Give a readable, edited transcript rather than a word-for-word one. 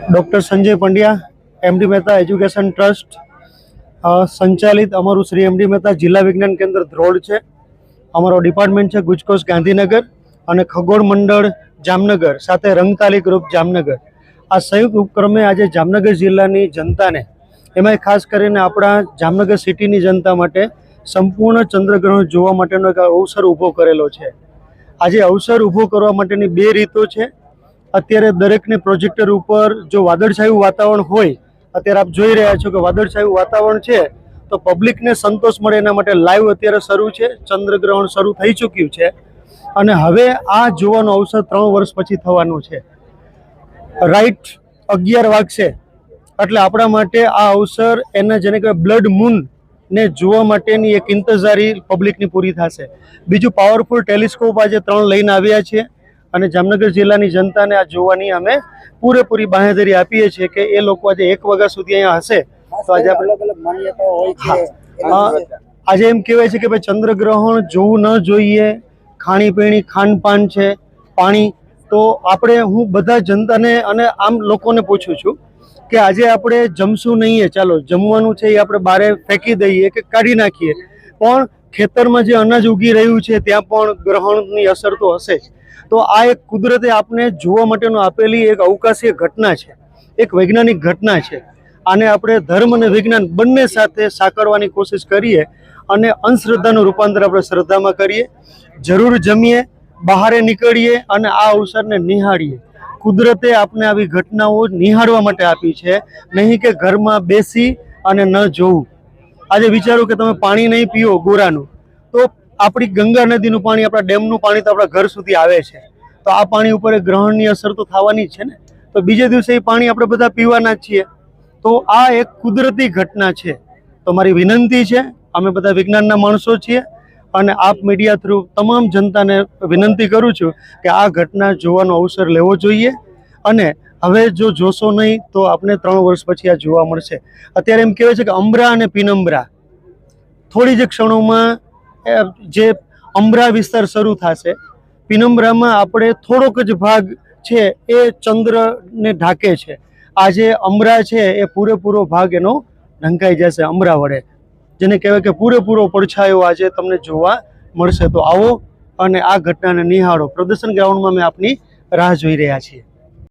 Doctor Sanjay Pandya MD Mehta education trust संचालित अमरु Shri MD Mehta जिला विज्ञान केंद्र ध्रोड़ है। अमरो डिपार्टमेंट है गुजकोस गांधीनगर और खगोड़ मंडल जामनगर साथ रंगताली ग्रुप जामनगर। आ संयुक्त उपक्रमे आज जामनगर जिला की जनता ने एम खास कर अपना जामनगर सिटी जनता माटे संपूर्ण चंद्रग्रहण जोवा माटेनो एक अवसर ऊभो करेलो है। आज अवसर ऊभो करवा माटेनी बे रीतो है। अत्यारे दरेक ने प्रोजेक्टर ऊपर जो वादळछाયું वातावरण होय, अत्यारे आप जोई रह्या छो कि वादळछाયું वातावरण है तो पब्लिक ने संतोष मळे एना माटे लाइव अत्यारे शरू है। चंद्रग्रहण शरू थई चूक्युं छे अने हवे आ जोवानो अवसर 3 वर्ष पछी थवानो छे। राइट 11 वागशे એટલે આપણા માટે આ અવસર એના જેને કે બ્લડ મૂન ને જોવા માટેની એક ઇંતજારી પબ્લિકની પૂરી થશે। બીજું પાવરફુલ ટેલિસ્કોપ આજે 3 લઈને આવ્યા છીએ અને જામનગર જિલ્લાની જનતાને આ જોવાની અમે પૂરેપૂરી બાંહેધરી આપીએ છીએ કે એ લોકો આજે 1 વાગ્યા સુધી અહીંયા હશે તો આજે અલગ અલગ માન્યતાઓ હોય છે। આજે એમ કહેવાય છે કે ભાઈ ચંદ્રગ્રહણ જોવું ન જોઈએ, ખાણીપીણી ખાનપાન છે, પાણી, તો આપણે હું બધા જનતાને અને આમ લોકોને પૂછું છું કે આજે આપણે જમશું નહીં, ચાલો જમવાનું છે એ આપણે બારે ફેંકી દઈએ કે કાઢી નાખીએ, પણ ખેતરમાં જે અનાજ ઉગી રહ્યું છે ત્યાં પણ ગ્રહણની અસર તો હશે જ। તો આ એક કુદરતે આપને જોવા માટેનો આપેલી એક અવકાશીય ઘટના છે, એક વૈજ્ઞાનિક ઘટના છે। આને આપણે ધર્મ અને વિજ્ઞાન બંને સાથે સાંકળવાની કોશિશ કરીએ અને અંધશ્રદ્ધાનું રૂપાંતર આપણે શ્રદ્ધામાં કરીએ। જરૂર જમીએ, બહારે નીકળીએ અને આ અવસરને નિહાળીએ। કુદરતે આપને આવી ઘટનાઓ નિહાળવા માટે આપી છે, નહીં કે ઘરમાં બેસી અને ન જોવું। આજે વિચારો કે તમે પાણી નહીં પીઓ ગોરાનું તો આપણી ગંગા નદીનું પાણી, આપણા ડેમનું પાણી તો આપણા ઘર સુધી આવે છે, તો આ પાણી ઉપર ગ્રહણની અસર તો થવાની જ છે ને। તો બીજે દિવસે એ પાણી આપણે બધા પીવાના જ છીએ। તો આ એક કુદરતી ઘટના છે। તો મારી વિનંતી છે, અમે બધા વિજ્ઞાનના માણસો છીએ અને આપ મીડિયા થ્રુ તમામ જનતાને વિનંતી કરું છું કે આ ઘટના જોવાનો અવસર લેવો જોઈએ અને હવે જો જોશો નહીં તો આપણે 3 વર્ષ પછી આ જોવા મળશે। અત્યારે એમ કહેવાય છે કે અંબ્રા અને પિનમ્બ્રા થોડી જ ક્ષણોમાં જે અંબ્રા વિસ્તાર શરૂ થશે, પિનમ્બ્રામાં આપણે થોડોક જ ભાગ છે એ ચંદ્રને ઢાંકે છે। આજે અંબ્રા છે એ પૂરેપૂરો ભાગ એનો ઢંકાઈ જશે અંબ્રા વડે, જેને કહેવાય કે પૂરેપૂરો પડછાયો આજે તમને જોવા મળશે। તો આવો અને આ ઘટનાને નિહાળો। પ્રદર્શન ગ્રાઉન્ડમાં અમે આપની રાહ જોઈ રહ્યા છીએ।